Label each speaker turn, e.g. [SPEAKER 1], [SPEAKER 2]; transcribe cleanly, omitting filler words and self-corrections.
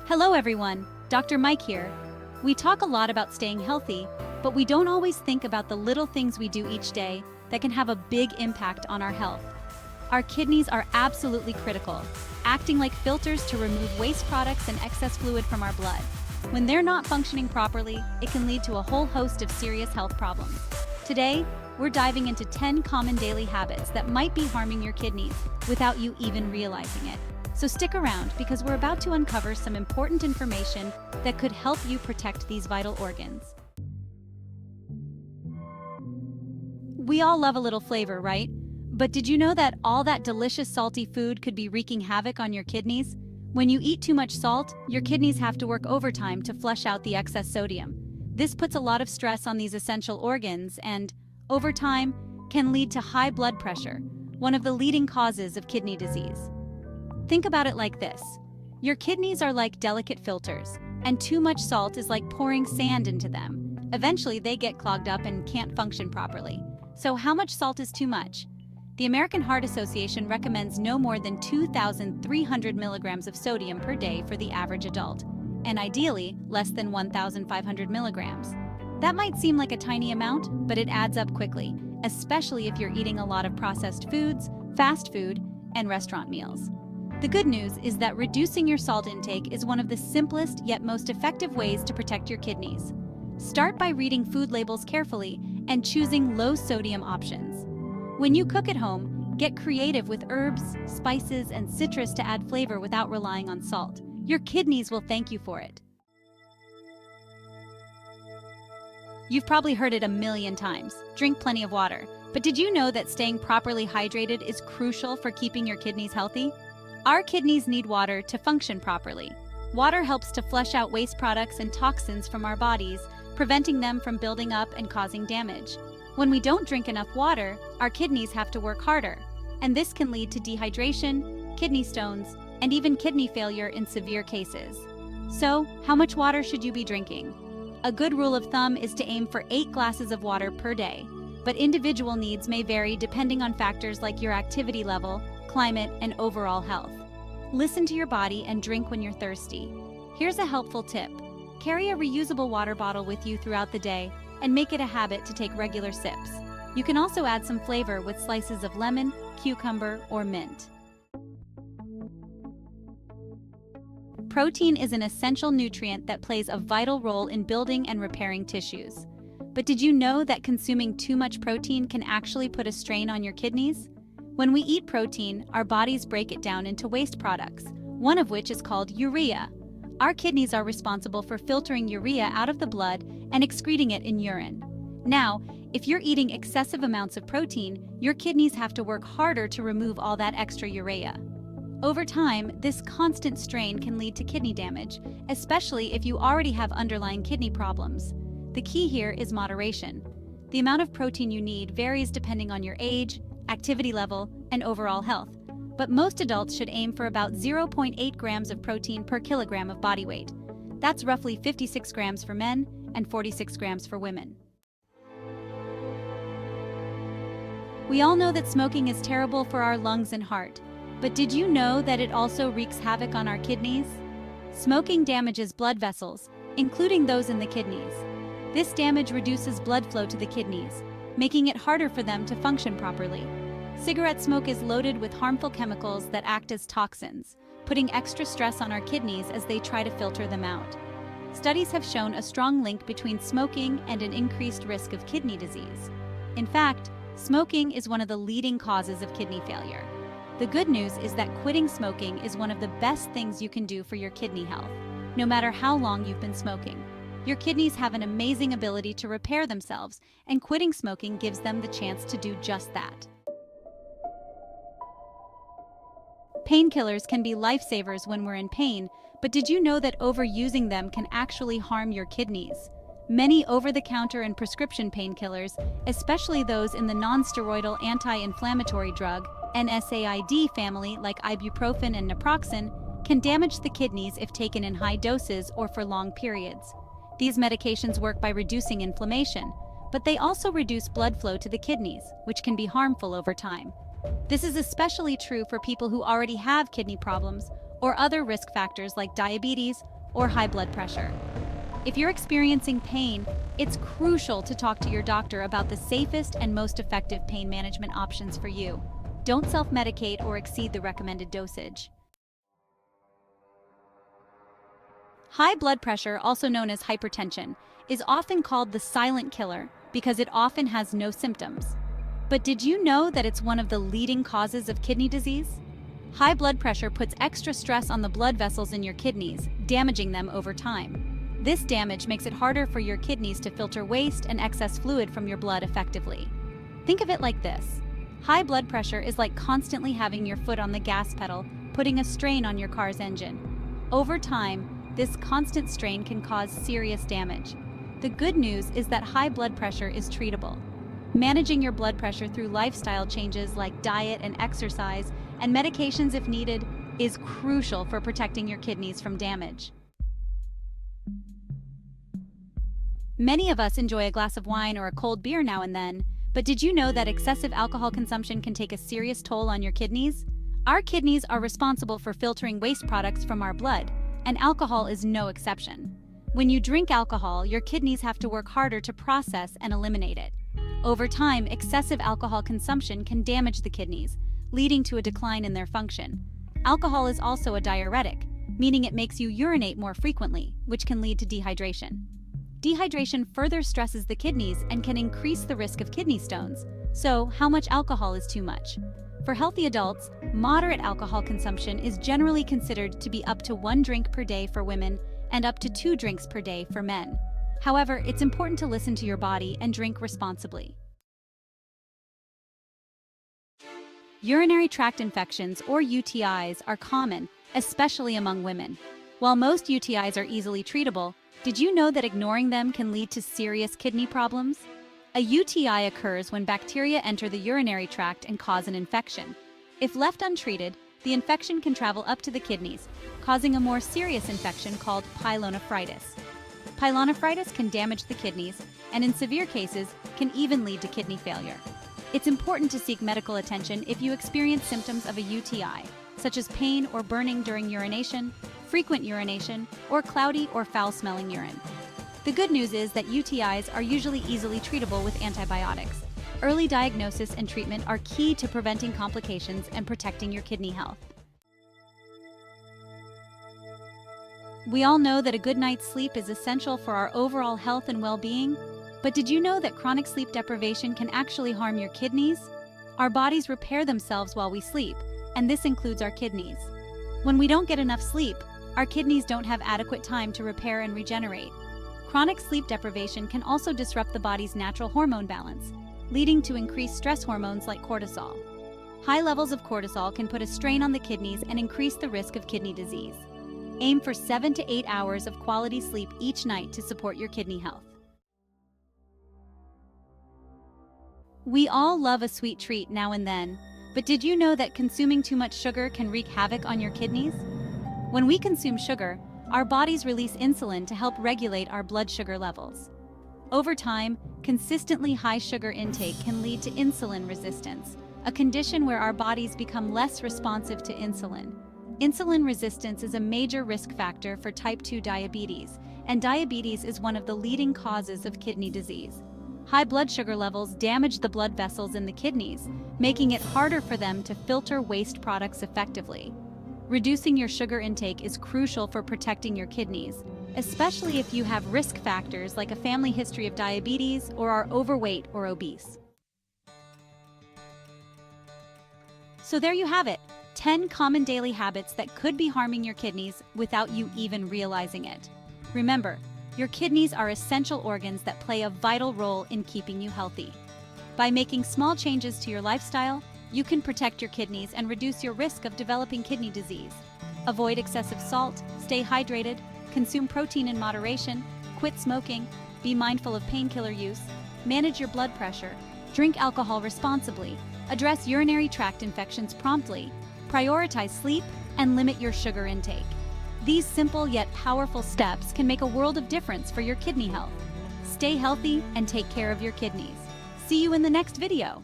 [SPEAKER 1] Hello everyone, Dr. Mike here. We talk a lot about staying healthy, but we don't always think about the little things we do each day that can have a big impact on our health. Our kidneys are absolutely critical, acting like filters to remove waste products and excess fluid from our blood. When they're not functioning properly, it can lead to a whole host of serious health problems. Today, we're diving into 10 common daily habits that might be harming your kidneys without you even realizing it. So stick around because we're about to uncover some important information that could help you protect these vital organs. We all love a little flavor, right? But did you know that all that delicious salty food could be wreaking havoc on your kidneys? When you eat too much salt, your kidneys have to work overtime to flush out the excess sodium. This puts a lot of stress on these essential organs and, over time, can lead to high blood pressure, one of the leading causes of kidney disease. Think about it like this. Your kidneys are like delicate filters, and too much salt is like pouring sand into them. Eventually, they get clogged up and can't function properly. So how much salt is too much? The American Heart Association recommends no more than 2,300 milligrams of sodium per day for the average adult, and ideally, less than 1,500 milligrams. That might seem like a tiny amount, but it adds up quickly, especially if you're eating a lot of processed foods, fast food, and restaurant meals. The good news is that reducing your salt intake is one of the simplest yet most effective ways to protect your kidneys. Start by reading food labels carefully and choosing low-sodium options. When you cook at home, get creative with herbs, spices, and citrus to add flavor without relying on salt. Your kidneys will thank you for it. You've probably heard it a million times. Drink plenty of water. But did you know that staying properly hydrated is crucial for keeping your kidneys healthy? Our kidneys need water to function properly. Water helps to flush out waste products and toxins from our bodies, preventing them from building up and causing damage. When we don't drink enough water, our kidneys have to work harder, and this can lead to dehydration, kidney stones, and even kidney failure in severe cases. So, how much water should you be drinking? A good rule of thumb is to aim for 8 glasses of water per day, but individual needs may vary depending on factors like your activity level, climate, and overall health. Listen to your body and drink when you're thirsty. Here's a helpful tip. Carry a reusable water bottle with you throughout the day and make it a habit to take regular sips. You can also add some flavor with slices of lemon, cucumber, or mint. Protein is an essential nutrient that plays a vital role in building and repairing tissues. But did you know that consuming too much protein can actually put a strain on your kidneys? When we eat protein, our bodies break it down into waste products, one of which is called urea. Our kidneys are responsible for filtering urea out of the blood and excreting it in urine. Now, if you're eating excessive amounts of protein, your kidneys have to work harder to remove all that extra urea. Over time, this constant strain can lead to kidney damage, especially if you already have underlying kidney problems. The key here is moderation. The amount of protein you need varies depending on your age, activity level, and overall health. But most adults should aim for about 0.8 grams of protein per kilogram of body weight. That's roughly 56 grams for men and 46 grams for women. We all know that smoking is terrible for our lungs and heart, but did you know that it also wreaks havoc on our kidneys? Smoking damages blood vessels, including those in the kidneys. This damage reduces blood flow to the kidneys, making it harder for them to function properly. Cigarette smoke is loaded with harmful chemicals that act as toxins, putting extra stress on our kidneys as they try to filter them out. Studies have shown a strong link between smoking and an increased risk of kidney disease. In fact, smoking is one of the leading causes of kidney failure. The good news is that quitting smoking is one of the best things you can do for your kidney health, no matter how long you've been smoking. Your kidneys have an amazing ability to repair themselves, and quitting smoking gives them the chance to do just that. Painkillers can be lifesavers when we're in pain, but did you know that overusing them can actually harm your kidneys? Many over-the-counter and prescription painkillers, especially those in the non-steroidal anti-inflammatory drug NSAID family like ibuprofen and naproxen, can damage the kidneys if taken in high doses or for long periods. These medications work by reducing inflammation, but they also reduce blood flow to the kidneys, which can be harmful over time. This is especially true for people who already have kidney problems or other risk factors like diabetes or high blood pressure. If you're experiencing pain, it's crucial to talk to your doctor about the safest and most effective pain management options for you. Don't self-medicate or exceed the recommended dosage. High blood pressure, also known as hypertension, is often called the silent killer because it often has no symptoms. But did you know that it's one of the leading causes of kidney disease? High blood pressure puts extra stress on the blood vessels in your kidneys, damaging them over time. This damage makes it harder for your kidneys to filter waste and excess fluid from your blood effectively. Think of it like this. High blood pressure is like constantly having your foot on the gas pedal, putting a strain on your car's engine. Over time, this constant strain can cause serious damage. The good news is that high blood pressure is treatable. Managing your blood pressure through lifestyle changes like diet and exercise, and medications if needed, is crucial for protecting your kidneys from damage. Many of us enjoy a glass of wine or a cold beer now and then, but did you know that excessive alcohol consumption can take a serious toll on your kidneys? Our kidneys are responsible for filtering waste products from our blood, and alcohol is no exception. When you drink alcohol, your kidneys have to work harder to process and eliminate it. Over time, excessive alcohol consumption can damage the kidneys, leading to a decline in their function. Alcohol is also a diuretic, meaning it makes you urinate more frequently, which can lead to dehydration. Dehydration further stresses the kidneys and can increase the risk of kidney stones. So, how much alcohol is too much? For healthy adults, moderate alcohol consumption is generally considered to be up to 1 drink per day for women and up to 2 drinks per day for men. However, it's important to listen to your body and drink responsibly. Urinary tract infections, or UTIs, are common, especially among women. While most UTIs are easily treatable, did you know that ignoring them can lead to serious kidney problems? A UTI occurs when bacteria enter the urinary tract and cause an infection. If left untreated, the infection can travel up to the kidneys, causing a more serious infection called pyelonephritis. Pyelonephritis can damage the kidneys, and in severe cases, can even lead to kidney failure. It's important to seek medical attention if you experience symptoms of a UTI, such as pain or burning during urination, frequent urination, or cloudy or foul-smelling urine. The good news is that UTIs are usually easily treatable with antibiotics. Early diagnosis and treatment are key to preventing complications and protecting your kidney health. We all know that a good night's sleep is essential for our overall health and well-being, but did you know that chronic sleep deprivation can actually harm your kidneys? Our bodies repair themselves while we sleep, and this includes our kidneys. When we don't get enough sleep, our kidneys don't have adequate time to repair and regenerate. Chronic sleep deprivation can also disrupt the body's natural hormone balance, leading to increased stress hormones like cortisol. High levels of cortisol can put a strain on the kidneys and increase the risk of kidney disease. Aim for 7 to 8 hours of quality sleep each night to support your kidney health. We all love a sweet treat now and then, but did you know that consuming too much sugar can wreak havoc on your kidneys? When we consume sugar, our bodies release insulin to help regulate our blood sugar levels. Over time, consistently high sugar intake can lead to insulin resistance, a condition where our bodies become less responsive to insulin. Insulin resistance is a major risk factor for type 2 diabetes, and diabetes is one of the leading causes of kidney disease. High blood sugar levels damage the blood vessels in the kidneys, making it harder for them to filter waste products effectively. Reducing your sugar intake is crucial for protecting your kidneys, especially if you have risk factors like a family history of diabetes or are overweight or obese. So there you have it, 10 common daily habits that could be harming your kidneys without you even realizing it. Remember, your kidneys are essential organs that play a vital role in keeping you healthy. By making small changes to your lifestyle, you can protect your kidneys and reduce your risk of developing kidney disease. Avoid excessive salt, stay hydrated, consume protein in moderation, quit smoking, be mindful of painkiller use, manage your blood pressure, drink alcohol responsibly, address urinary tract infections promptly, prioritize sleep, and limit your sugar intake. These simple yet powerful steps can make a world of difference for your kidney health. Stay healthy and take care of your kidneys. See you in the next video.